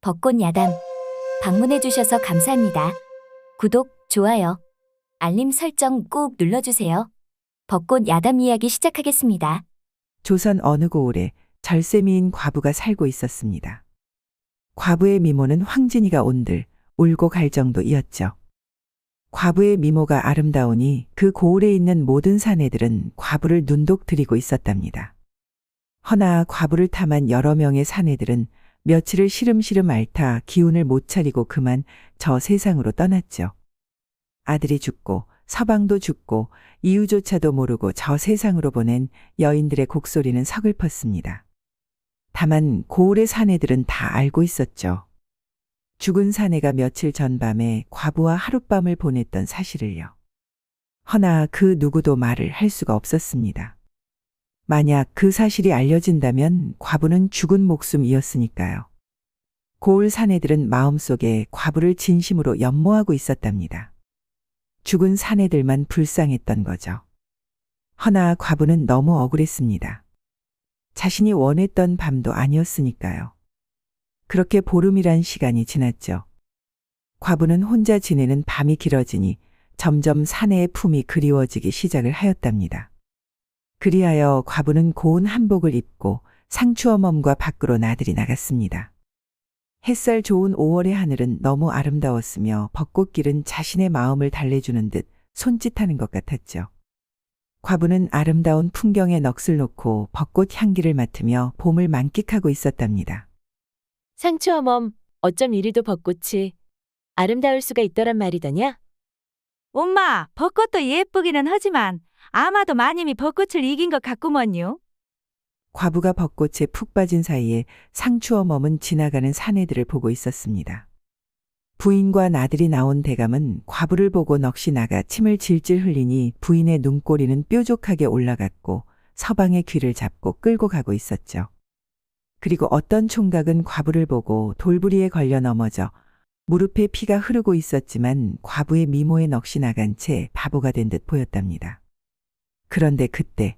벚꽃 야담 방문해주셔서 감사합니다. 구독, 좋아요, 알림 설정 꼭 눌러주세요. 벚꽃 야담 이야기 시작하겠습니다. 조선 어느 고을에 절세미인 과부가 살고 있었습니다. 과부의 미모는 황진이가 온들 울고 갈 정도이었죠. 과부의 미모가 아름다우니 그 고을에 있는 모든 사내들은 과부를 눈독 들이고 있었답니다. 허나 과부를 탐한 여러 명의 사내들은 며칠을 시름시름 앓다 기운을 못 차리고 그만 저 세상으로 떠났죠. 아들이 죽고 서방도 죽고 이유조차도 모르고 저 세상으로 보낸 여인들의 곡소리는 서글펐습니다. 다만 고을의 사내들은 다 알고 있었죠. 죽은 사내가 며칠 전 밤에 과부와 하룻밤을 보냈던 사실을요. 허나 그 누구도 말을 할 수가 없었습니다. 만약 그 사실이 알려진다면 과부는 죽은 목숨이었으니까요. 고을 사내들은 마음속에 과부를 진심으로 연모하고 있었답니다. 죽은 사내들만 불쌍했던 거죠. 허나 과부는 너무 억울했습니다. 자신이 원했던 밤도 아니었으니까요. 그렇게 보름이란 시간이 지났죠. 과부는 혼자 지내는 밤이 길어지니 점점 사내의 품이 그리워지기 시작을 하였답니다. 그리하여 과부는 고운 한복을 입고 상추어멈과 밖으로 나들이 나갔습니다. 햇살 좋은 5월의 하늘은 너무 아름다웠으며 벚꽃길은 자신의 마음을 달래주는 듯 손짓하는 것 같았죠. 과부는 아름다운 풍경에 넋을 놓고 벚꽃 향기를 맡으며 봄을 만끽하고 있었답니다. 상추어멈, 어쩜 이리도 벚꽃이 아름다울 수가 있더란 말이더냐? 엄마, 벚꽃도 예쁘기는 하지만 아마도 마님이 벚꽃을 이긴 것 같구먼요. 과부가 벚꽃에 푹 빠진 사이에 상추어멈은 지나가는 사내들을 보고 있었습니다. 부인과 나들이 나온 대감은 과부를 보고 넋이 나가 침을 질질 흘리니 부인의 눈꼬리는 뾰족하게 올라갔고 서방의 귀를 잡고 끌고 가고 있었죠. 그리고 어떤 총각은 과부를 보고 돌부리에 걸려 넘어져 무릎에 피가 흐르고 있었지만 과부의 미모에 넋이 나간 채 바보가 된 듯 보였답니다. 그런데 그때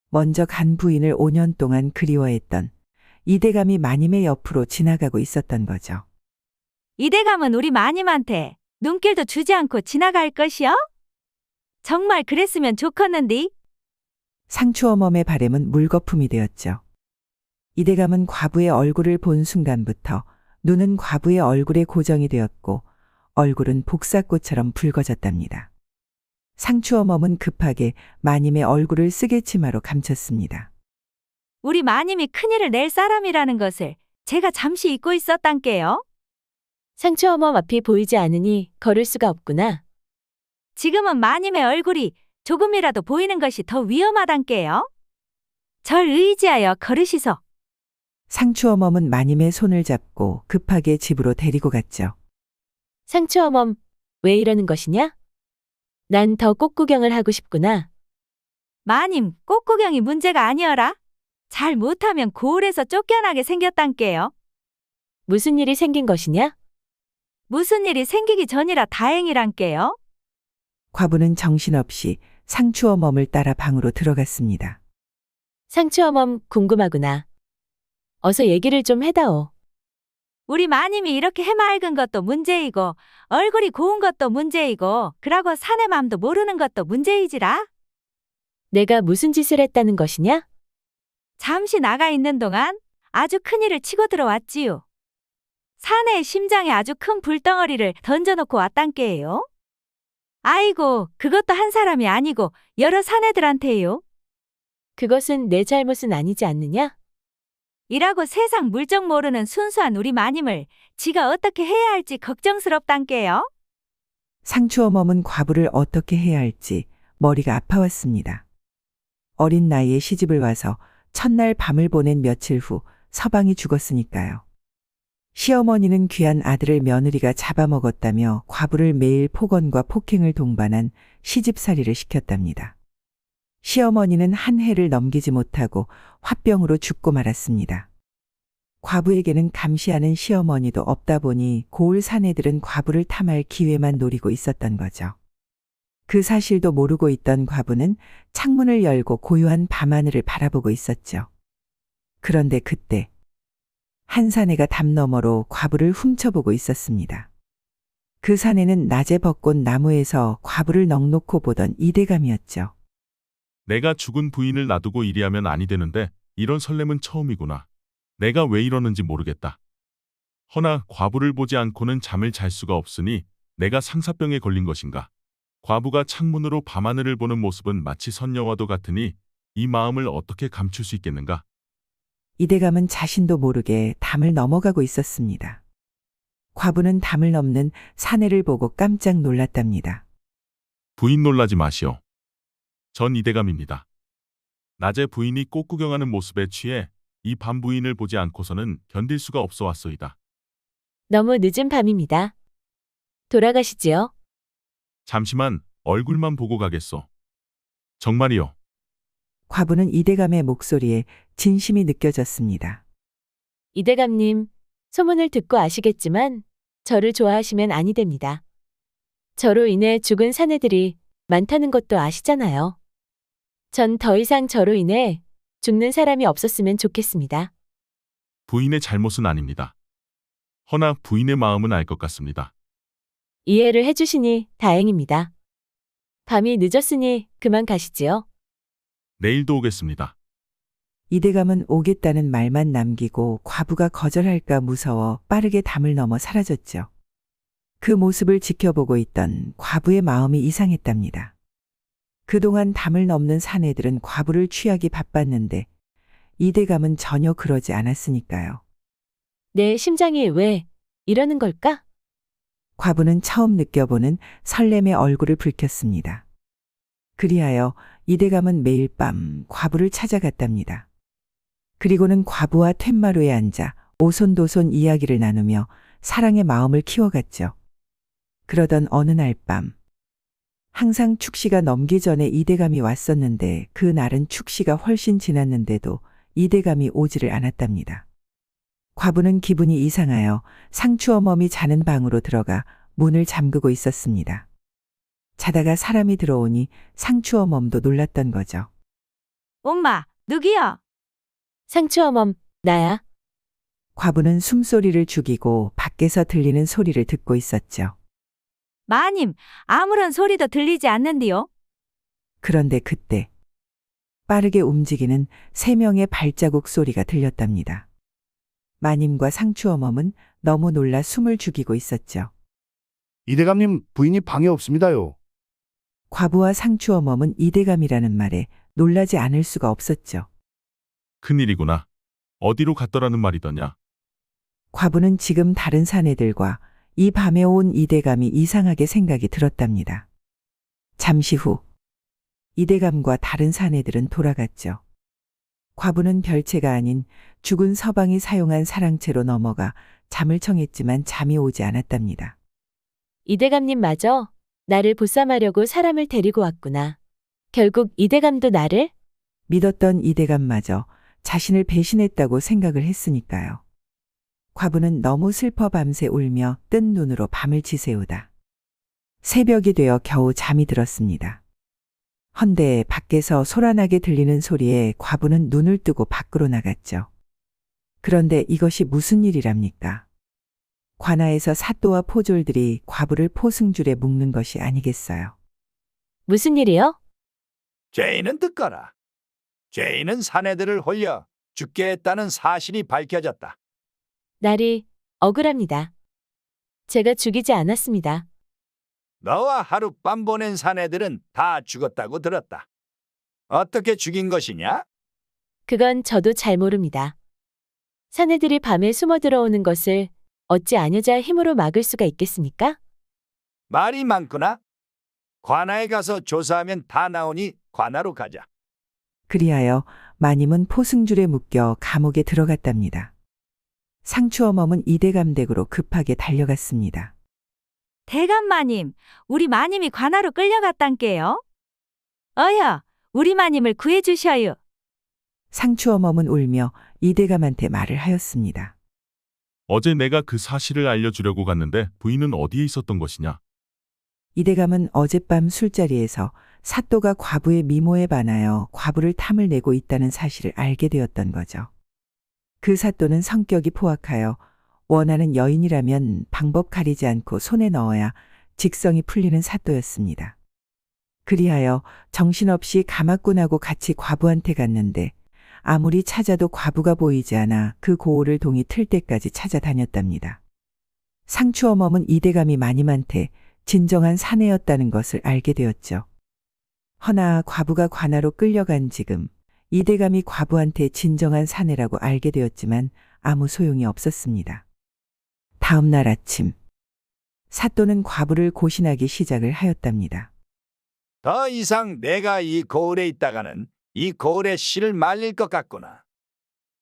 먼저 간 부인을 5년 동안 그리워했던 이대감이 마님의 옆으로 지나가고 있었던 거죠. 이대감은 우리 마님한테 눈길도 주지 않고 지나갈 것이요? 정말 그랬으면 좋겠는디? 상추어멈의 바램은 물거품이 되었죠. 이대감은 과부의 얼굴을 본 순간부터 눈은 과부의 얼굴에 고정이 되었고 얼굴은 복사꽃처럼 붉어졌답니다. 상추어멈은 급하게 마님의 얼굴을 쓰개치마로 감췄습니다. 우리 마님이 큰일을 낼 사람이라는 것을 제가 잠시 잊고 있었단께요. 상추어멈 앞이 보이지 않으니 걸을 수가 없구나. 지금은 마님의 얼굴이 조금이라도 보이는 것이 더 위험하단께요. 절 의지하여 걸으시소. 상추어멈은 마님의 손을 잡고 급하게 집으로 데리고 갔죠. 상추어멈, 왜 이러는 것이냐? 난 더 꽃 구경을 하고 싶구나. 마님, 꽃구경이 문제가 아니어라. 잘 못하면 고을에서 쫓겨나게 생겼단께요. 무슨 일이 생긴 것이냐? 무슨 일이 생기기 전이라 다행이란께요. 과부는 정신없이 상추어멈을 따라 방으로 들어갔습니다. 상추어멈, 궁금하구나. 어서 얘기를 좀 해다오. 우리 마님이 이렇게 해맑은 것도 문제이고 얼굴이 고운 것도 문제이고 그러고 사내 맘도 모르는 것도 문제이지라. 내가 무슨 짓을 했다는 것이냐? 잠시 나가 있는 동안 아주 큰일을 치고 들어왔지요. 사내의 심장에 아주 큰 불덩어리를 던져놓고 왔단께요. 아이고, 그것도 한 사람이 아니고 여러 사내들한테요. 그것은 내 잘못은 아니지 않느냐? 이라고 세상 물정 모르는 순수한 우리 마님을 지가 어떻게 해야 할지 걱정스럽단께요. 상추어멈은 과부를 어떻게 해야 할지 머리가 아파왔습니다. 어린 나이에 시집을 와서 첫날 밤을 보낸 며칠 후 서방이 죽었으니까요. 시어머니는 귀한 아들을 며느리가 잡아먹었다며 과부를 매일 폭언과 폭행을 동반한 시집살이를 시켰답니다. 시어머니는 한 해를 넘기지 못하고 화병으로 죽고 말았습니다. 과부에게는 감시하는 시어머니도 없다 보니 고을 사내들은 과부를 탐할 기회만 노리고 있었던 거죠. 그 사실도 모르고 있던 과부는 창문을 열고 고요한 밤하늘을 바라보고 있었죠. 그런데 그때 한 사내가 담 너머로 과부를 훔쳐보고 있었습니다. 그 사내는 낮에 벚꽃 나무에서 과부를 넋놓고 보던 이대감이었죠. 내가 죽은 부인을 놔두고 이리하면 아니 되는데 이런 설렘은 처음이구나. 내가 왜 이러는지 모르겠다. 허나 과부를 보지 않고는 잠을 잘 수가 없으니 내가 상사병에 걸린 것인가. 과부가 창문으로 밤하늘을 보는 모습은 마치 선녀와도 같으니 이 마음을 어떻게 감출 수 있겠는가. 이대감은 자신도 모르게 담을 넘어가고 있었습니다. 과부는 담을 넘는 사내를 보고 깜짝 놀랐답니다. 부인 놀라지 마시오. 전 이대감입니다. 낮에 부인이 꽃 구경하는 모습에 취해 이 밤 부인을 보지 않고서는 견딜 수가 없어 왔소이다. 너무 늦은 밤입니다. 돌아가시지요. 잠시만 얼굴만 보고 가겠소. 정말이요. 과부는 이대감의 목소리에 진심이 느껴졌습니다. 이대감님, 소문을 듣고 아시겠지만 저를 좋아하시면 아니 됩니다. 저로 인해 죽은 사내들이 많다는 것도 아시잖아요. 전 더 이상 저로 인해 죽는 사람이 없었으면 좋겠습니다. 부인의 잘못은 아닙니다. 허나 부인의 마음은 알 것 같습니다. 이해를 해주시니 다행입니다. 밤이 늦었으니 그만 가시지요. 내일도 오겠습니다. 이대감은 오겠다는 말만 남기고 과부가 거절할까 무서워 빠르게 담을 넘어 사라졌죠. 그 모습을 지켜보고 있던 과부의 마음이 이상했답니다. 그동안 담을 넘는 사내들은 과부를 취하기 바빴는데 이대감은 전혀 그러지 않았으니까요. 내 심장이 왜 이러는 걸까? 과부는 처음 느껴보는 설렘의 얼굴을 붉혔습니다. 그리하여 이대감은 매일 밤 과부를 찾아갔답니다. 그리고는 과부와 툇마루에 앉아 오손도손 이야기를 나누며 사랑의 마음을 키워갔죠. 그러던 어느 날 밤, 항상 축시가 넘기 전에 이대감이 왔었는데 그 날은 축시가 훨씬 지났는데도 이대감이 오지를 않았답니다. 과부는 기분이 이상하여 상추어멈이 자는 방으로 들어가 문을 잠그고 있었습니다. 자다가 사람이 들어오니 상추어멈도 놀랐던 거죠. 엄마, 누구야? 상추어멈, 나야. 과부는 숨소리를 죽이고 밖에서 들리는 소리를 듣고 있었죠. 마님, 아무런 소리도 들리지 않는디요? 그런데 그때 빠르게 움직이는 세 명의 발자국 소리가 들렸답니다. 마님과 상추어멈은 너무 놀라 숨을 죽이고 있었죠. 이대감님 부인이 방에 없습니다요. 과부와 상추어멈은 이대감이라는 말에 놀라지 않을 수가 없었죠. 큰일이구나. 어디로 갔더라는 말이더냐. 과부는 지금 다른 사내들과 이 밤에 온 이대감이 이상하게 생각이 들었답니다. 잠시 후 이대감과 다른 사내들은 돌아갔죠. 과부는 별채가 아닌 죽은 서방이 사용한 사랑채로 넘어가 잠을 청했지만 잠이 오지 않았답니다. 이대감님마저 나를 보쌈하려고 사람을 데리고 왔구나. 결국 이대감도 나를? 믿었던 이대감마저 자신을 배신했다고 생각을 했으니까요. 과부는 너무 슬퍼 밤새 울며 뜬 눈으로 밤을 지새우다 새벽이 되어 겨우 잠이 들었습니다. 헌데 밖에서 소란하게 들리는 소리에 과부는 눈을 뜨고 밖으로 나갔죠. 그런데 이것이 무슨 일이랍니까? 관아에서 사또와 포졸들이 과부를 포승줄에 묶는 것이 아니겠어요. 무슨 일이요? 죄인은 듣거라. 죄인은 사내들을 홀려 죽게 했다는 사실이 밝혀졌다. 날이 억울합니다. 제가 죽이지 않았습니다. 너와 하룻밤 보낸 사내들은 다 죽었다고 들었다. 어떻게 죽인 것이냐? 그건 저도 잘 모릅니다. 사내들이 밤에 숨어 들어오는 것을 어찌 아녀자 힘으로 막을 수가 있겠습니까? 말이 많구나. 관아에 가서 조사하면 다 나오니 관아로 가자. 그리하여 마님은 포승줄에 묶여 감옥에 들어갔답니다. 상추어멈은 이대감 댁으로 급하게 달려갔습니다. 대감 마님, 우리 마님이 관아로 끌려갔단께요. 어여, 우리 마님을 구해주셔요. 상추어멈은 울며 이대감한테 말을 하였습니다. 어제 내가 그 사실을 알려주려고 갔는데 부인은 어디에 있었던 것이냐. 이대감은 어젯밤 술자리에서 사또가 과부의 미모에 반하여 과부를 탐을 내고 있다는 사실을 알게 되었던 거죠. 그 사또는 성격이 포악하여 원하는 여인이라면 방법 가리지 않고 손에 넣어야 직성이 풀리는 사또였습니다. 그리하여 정신없이 가마꾼하고 같이 과부한테 갔는데 아무리 찾아도 과부가 보이지 않아 그 고을을 동이 틀 때까지 찾아다녔답니다. 상추어멈은 이대감이 마님한테 진정한 사내였다는 것을 알게 되었죠. 허나 과부가 관하로 끌려간 지금 이대감이 과부한테 진정한 사내라고 알게 되었지만 아무 소용이 없었습니다. 다음 날 아침 사또는 과부를 고신하기 시작을 하였답니다. 더 이상 내가 이 고을에 있다가는 이 고을의 씨를 말릴 것 같구나.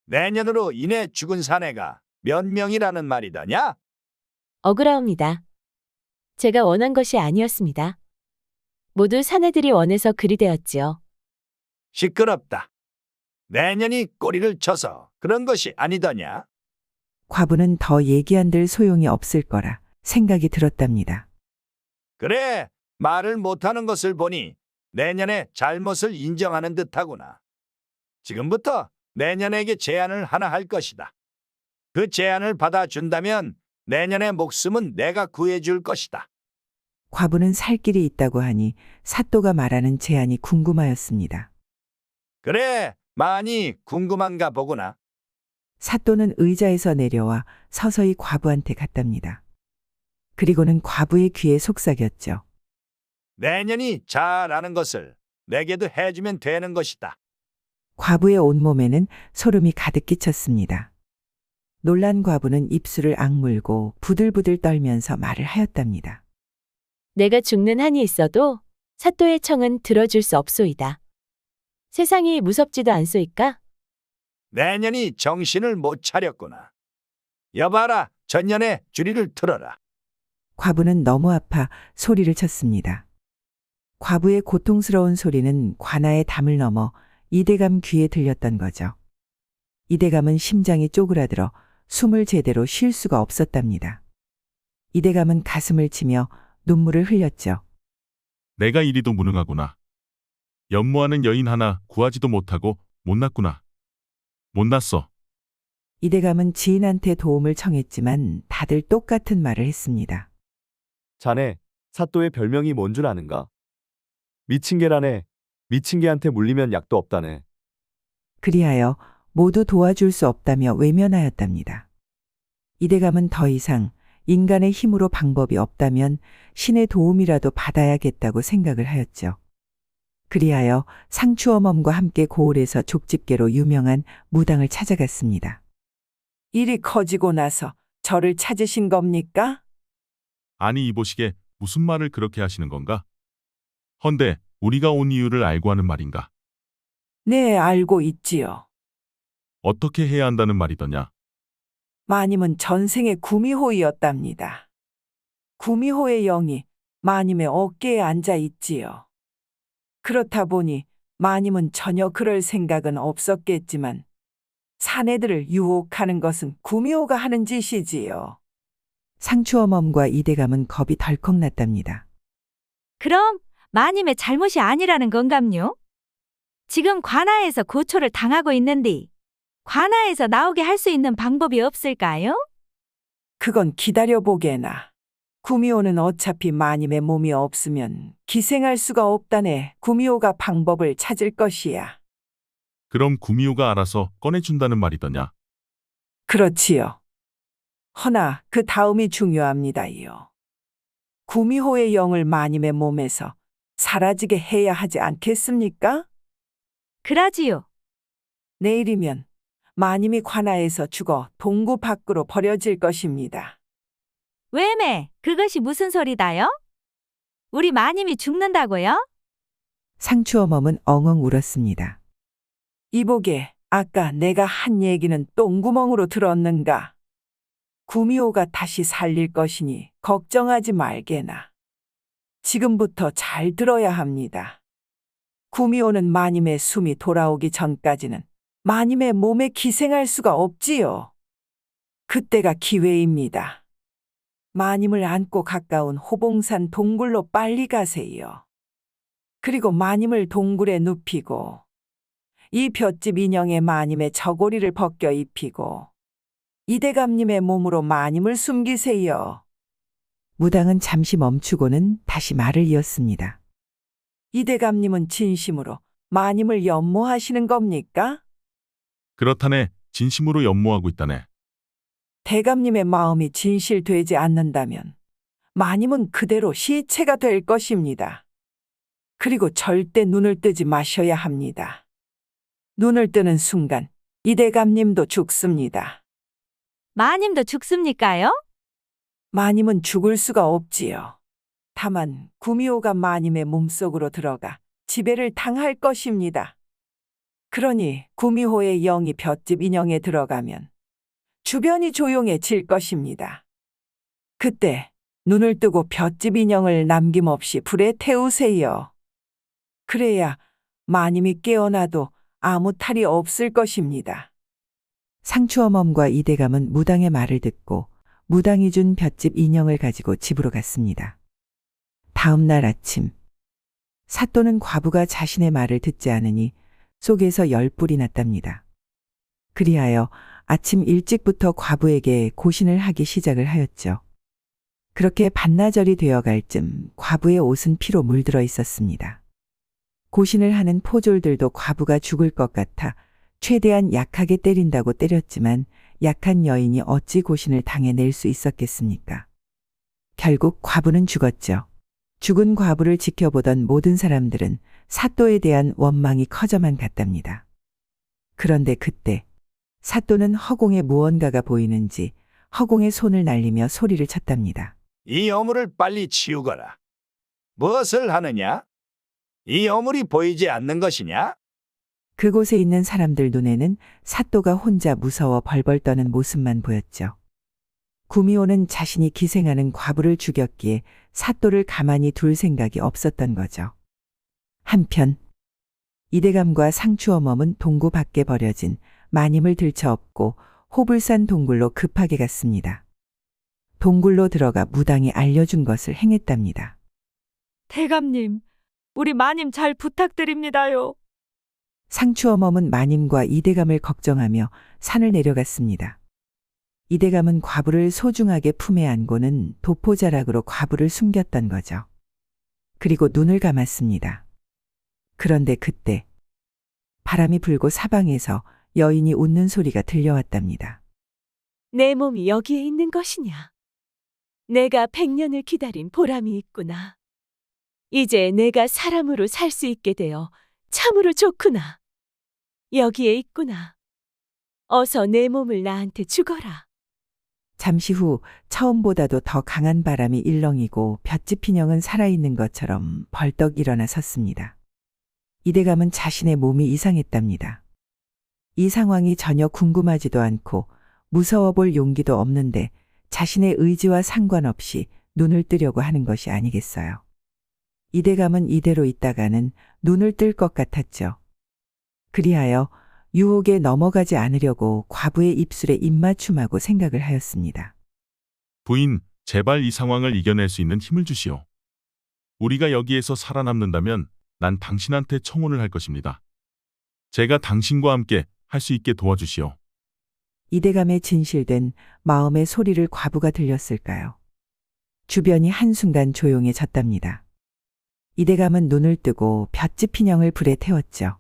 내년으로 인해 죽은 사내가 몇 명이라는 말이더냐? 억울하옵니다. 제가 원한 것이 아니었습니다. 모두 사내들이 원해서 그리 되었지요. 시끄럽다. 내년이 꼬리를 쳐서 그런 것이 아니더냐? 과부는 더 얘기한들 소용이 없을 거라 생각이 들었답니다. 그래, 말을 못하는 것을 보니 내년에 잘못을 인정하는 듯하구나. 지금부터 내년에게 제안을 하나 할 것이다. 그 제안을 받아준다면 내년의 목숨은 내가 구해줄 것이다. 과부는 살 길이 있다고 하니 사또가 말하는 제안이 궁금하였습니다. 그래, 많이 궁금한가 보구나. 사또는 의자에서 내려와 서서히 과부한테 갔답니다. 그리고는 과부의 귀에 속삭였죠. 내년이 잘하는 것을 내게도 해주면 되는 것이다. 과부의 온몸에는 소름이 가득 끼쳤습니다. 놀란 과부는 입술을 악물고 부들부들 떨면서 말을 하였답니다. 내가 죽는 한이 있어도 사또의 청은 들어줄 수 없소이다. 세상이 무섭지도 않소이까? 내년이 정신을 못 차렸구나. 여봐라, 전년에 주리를 틀어라. 과부는 너무 아파 소리를 쳤습니다. 과부의 고통스러운 소리는 관아의 담을 넘어 이대감 귀에 들렸던 거죠. 이대감은 심장이 쪼그라들어 숨을 제대로 쉴 수가 없었답니다. 이대감은 가슴을 치며 눈물을 흘렸죠. 내가 이리도 무능하구나. 연모하는 여인 하나 구하지도 못하고 못났구나. 못났어. 이대감은 지인한테 도움을 청했지만 다들 똑같은 말을 했습니다. 자네, 사또의 별명이 뭔 줄 아는가? 미친 개라네. 미친 개한테 물리면 약도 없다네. 그리하여 모두 도와줄 수 없다며 외면하였답니다. 이대감은 더 이상 인간의 힘으로 방법이 없다면 신의 도움이라도 받아야겠다고 생각을 하였죠. 그리하여 상추어멈과 함께 고을에서 족집게로 유명한 무당을 찾아갔습니다. 일이 커지고 나서 저를 찾으신 겁니까? 아니 이보시게 무슨 말을 그렇게 하시는 건가? 헌데 우리가 온 이유를 알고 하는 말인가? 네, 알고 있지요. 어떻게 해야 한다는 말이더냐? 마님은 전생의 구미호이었답니다. 구미호의 영이 마님의 어깨에 앉아 있지요. 그렇다 보니 마님은 전혀 그럴 생각은 없었겠지만 사내들을 유혹하는 것은 구미호가 하는 짓이지요. 상추어멈과 이대감은 겁이 덜컥 났답니다. 그럼 마님의 잘못이 아니라는 건감요? 지금 관아에서 고초를 당하고 있는데 관아에서 나오게 할 수 있는 방법이 없을까요? 그건 기다려보게나. 구미호는 어차피 마님의 몸이 없으면 기생할 수가 없다네. 구미호가 방법을 찾을 것이야. 그럼 구미호가 알아서 꺼내준다는 말이더냐? 그렇지요. 허나 그 다음이 중요합니다요. 구미호의 영을 마님의 몸에서 사라지게 해야 하지 않겠습니까? 그라지요. 내일이면 마님이 관아에서 죽어 동구 밖으로 버려질 것입니다. 왜매? 그것이 무슨 소리다요? 우리 마님이 죽는다고요? 상추어멈은 엉엉 울었습니다. 이보게, 아까 내가 한 얘기는 똥구멍으로 들었는가? 구미호가 다시 살릴 것이니 걱정하지 말게나. 지금부터 잘 들어야 합니다. 구미호는 마님의 숨이 돌아오기 전까지는 마님의 몸에 기생할 수가 없지요. 그때가 기회입니다. 마님을 안고 가까운 호봉산 동굴로 빨리 가세요. 그리고 마님을 동굴에 눕히고 이 볏짚 인형에 마님의 저고리를 벗겨 입히고 이대감님의 몸으로 마님을 숨기세요. 무당은 잠시 멈추고는 다시 말을 이었습니다. 이대감님은 진심으로 마님을 연모하시는 겁니까? 그렇다네. 진심으로 연모하고 있다네. 대감님의 마음이 진실되지 않는다면 마님은 그대로 시체가 될 것입니다. 그리고 절대 눈을 뜨지 마셔야 합니다. 눈을 뜨는 순간 이대감님도 죽습니다. 마님도 죽습니까요? 마님은 죽을 수가 없지요. 다만 구미호가 마님의 몸속으로 들어가 지배를 당할 것입니다. 그러니 구미호의 영이 볏짚 인형에 들어가면 주변이 조용해질 것입니다. 그때 눈을 뜨고 볏짚 인형을 남김없이 불에 태우세요. 그래야 마님이 깨어나도 아무 탈이 없을 것입니다. 상추어멈과 이대감은 무당의 말을 듣고 무당이 준 볏짚 인형을 가지고 집으로 갔습니다. 다음 날 아침, 사또는 과부가 자신의 말을 듣지 않으니 속에서 열불이 났답니다. 그리하여 아침 일찍부터 과부에게 고신을 하기 시작을 하였죠. 그렇게 반나절이 되어갈 쯤 과부의 옷은 피로 물들어 있었습니다. 고신을 하는 포졸들도 과부가 죽을 것 같아 최대한 약하게 때린다고 때렸지만 약한 여인이 어찌 고신을 당해낼 수 있었겠습니까? 결국 과부는 죽었죠. 죽은 과부를 지켜보던 모든 사람들은 사또에 대한 원망이 커져만 갔답니다. 그런데 그때 사또는 허공에 무언가가 보이는지 허공에 손을 날리며 소리를 쳤답니다. 이 여물을 빨리 치우거라. 무엇을 하느냐? 이 여물이 보이지 않는 것이냐? 그곳에 있는 사람들 눈에는 사또가 혼자 무서워 벌벌 떠는 모습만 보였죠. 구미호는 자신이 기생하는 과부를 죽였기에 사또를 가만히 둘 생각이 없었던 거죠. 한편 이대감과 상추어멈은 동구 밖에 버려진 마님을 들쳐업고 호불산 동굴로 급하게 갔습니다. 동굴로 들어가 무당이 알려준 것을 행했답니다. 대감님, 우리 마님 잘 부탁드립니다요. 상추어멈은 마님과 이대감을 걱정하며 산을 내려갔습니다. 이대감은 과부를 소중하게 품에 안고는 도포자락으로 과부를 숨겼던 거죠. 그리고 눈을 감았습니다. 그런데 그때 바람이 불고 사방에서 여인이 웃는 소리가 들려왔답니다. 내 몸이 여기에 있는 것이냐? 내가 100년을 기다린 보람이 있구나. 이제 내가 사람으로 살 수 있게 되어 참으로 좋구나. 여기에 있구나. 어서 내 몸을 나한테 주거라. 잠시 후 처음보다도 더 강한 바람이 일렁이고 볏짚 인형은 살아있는 것처럼 벌떡 일어나 섰습니다. 이대감은 자신의 몸이 이상했답니다. 이 상황이 전혀 궁금하지도 않고 무서워 볼 용기도 없는데 자신의 의지와 상관없이 눈을 뜨려고 하는 것이 아니겠어요. 이대감은 이대로 있다가는 눈을 뜰 것 같았죠. 그리하여 유혹에 넘어가지 않으려고 과부의 입술에 입맞춤하고 생각을 하였습니다. 부인, 제발 이 상황을 이겨낼 수 있는 힘을 주시오. 우리가 여기에서 살아남는다면 난 당신한테 청혼을 할 것입니다. 제가 당신과 함께 할 수 있게 도와주시오. 이대감의 진실된 마음의 소리를 과부가 들렸을까요? 주변이 한순간 조용해졌답니다. 이대감은 눈을 뜨고 볏짚 인형을 불에 태웠죠.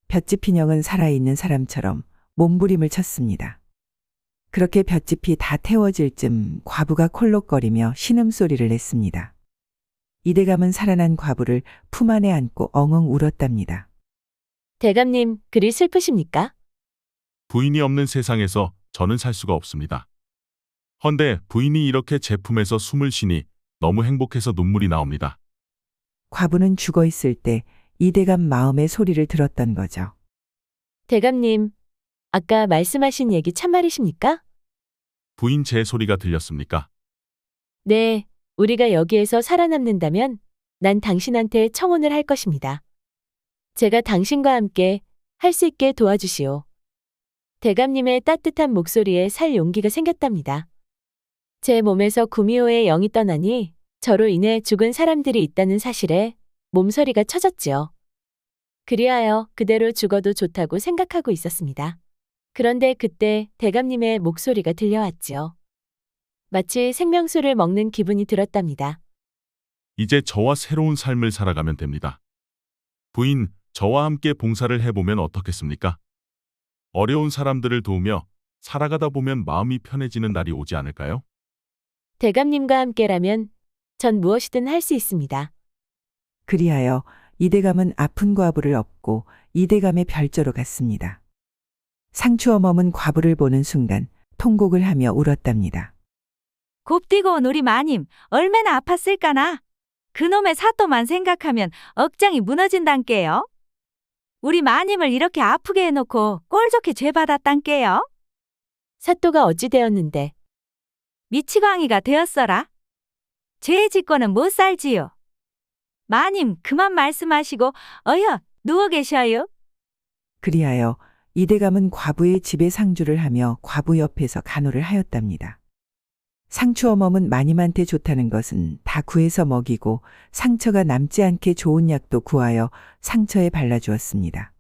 볏짚 인형은 살아있는 사람처럼 몸부림을 쳤습니다. 그렇게 볏짚이 다 태워질 쯤 과부가 콜록거리며 신음소리를 냈습니다. 이대감은 살아난 과부를 품 안에 안고 엉엉 울었답니다. 대감님, 그리 슬프십니까? 부인이 없는 세상에서 저는 살 수가 없습니다. 헌데 부인이 이렇게 제 품에서 숨을 쉬니 너무 행복해서 눈물이 나옵니다. 과부는 죽어 있을 때 이대감 마음의 소리를 들었던 거죠. 대감님, 아까 말씀하신 얘기 참말이십니까? 부인 제 소리가 들렸습니까? 네, 우리가 여기에서 살아남는다면 난 당신한테 청혼을 할 것입니다. 제가 당신과 함께 할 수 있게 도와주시오. 대감님의 따뜻한 목소리에 살 용기가 생겼답니다. 제 몸에서 구미호의 영이 떠나니 저로 인해 죽은 사람들이 있다는 사실에 몸서리가 쳐졌지요. 그리하여 그대로 죽어도 좋다고 생각하고 있었습니다. 그런데 그때 대감님의 목소리가 들려왔지요. 마치 생명수를 먹는 기분이 들었답니다. 이제 저와 새로운 삶을 살아가면 됩니다. 부인, 저와 함께 봉사를 해보면 어떻겠습니까? 어려운 사람들을 도우며 살아가다 보면 마음이 편해지는 날이 오지 않을까요? 대감님과 함께라면 전 무엇이든 할 수 있습니다. 그리하여 이대감은 아픈 과부를 업고 이대감의 별조로 갔습니다. 상추어멈은 과부를 보는 순간 통곡을 하며 울었답니다. 곱디고 온 우리 마님 얼마나 아팠을까나. 그놈의 사또만 생각하면 억장이 무너진단께요. 우리 마님을 이렇게 아프게 해놓고 꼴 좋게 죄받았단께요. 사또가 어찌 되었는데 미치광이가 되었어라. 죄 짓고는 못 살지요. 마님 그만 말씀하시고 어여 누워 계셔요. 그리하여 이대감은 과부의 집에 상주를 하며 과부 옆에서 간호를 하였답니다. 상추어멈은 마님한테 좋다는 것은 다 구해서 먹이고 상처가 남지 않게 좋은 약도 구하여 상처에 발라주었습니다.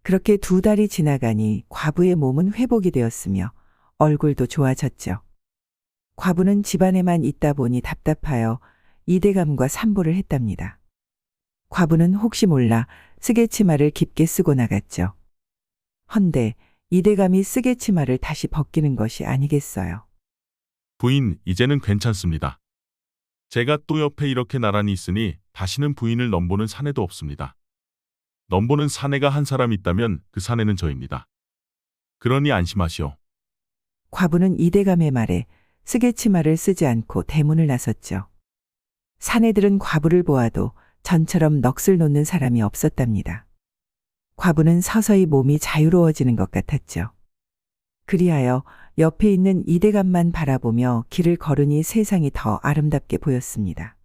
그렇게 2달이 지나가니 과부의 몸은 회복이 되었으며 얼굴도 좋아졌죠. 과부는 집안에만 있다 보니 답답하여 이대감과 산보를 했답니다. 과부는 혹시 몰라 쓰개치마를 깊게 쓰고 나갔죠. 헌데 이대감이 쓰개치마를 다시 벗기는 것이 아니겠어요. 부인, 이제는 괜찮습니다. 제가 또 옆에 이렇게 나란히 있으니 다시는 부인을 넘보는 사내도 없습니다. 넘보는 사내가 한 사람 있다면 그 사내는 저입니다. 그러니 안심하시오. 과부는 이대감의 말에 쓰개치마를 쓰지 않고 대문을 나섰죠. 사내들은 과부를 보아도 전처럼 넋을 놓는 사람이 없었답니다. 과부는 서서히 몸이 자유로워지는 것 같았죠. 그리하여 옆에 있는 이대감만 바라보며 길을 걸으니 세상이 더 아름답게 보였습니다.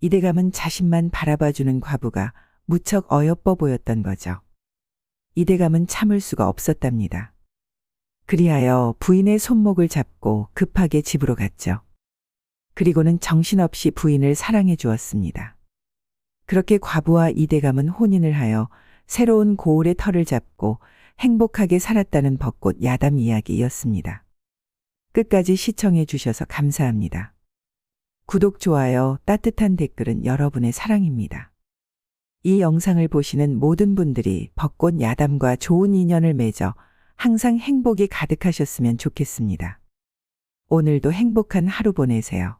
이대감은 자신만 바라봐주는 과부가 무척 어여뻐 보였던 거죠. 이대감은 참을 수가 없었답니다. 그리하여 부인의 손목을 잡고 급하게 집으로 갔죠. 그리고는 정신없이 부인을 사랑해 주었습니다. 그렇게 과부와 이대감은 혼인을 하여 새로운 고을의 터를 잡고 행복하게 살았다는 벚꽃 야담 이야기였습니다. 끝까지 시청해 주셔서 감사합니다. 구독, 좋아요, 따뜻한 댓글은 여러분의 사랑입니다. 이 영상을 보시는 모든 분들이 벚꽃 야담과 좋은 인연을 맺어 항상 행복이 가득하셨으면 좋겠습니다. 오늘도 행복한 하루 보내세요.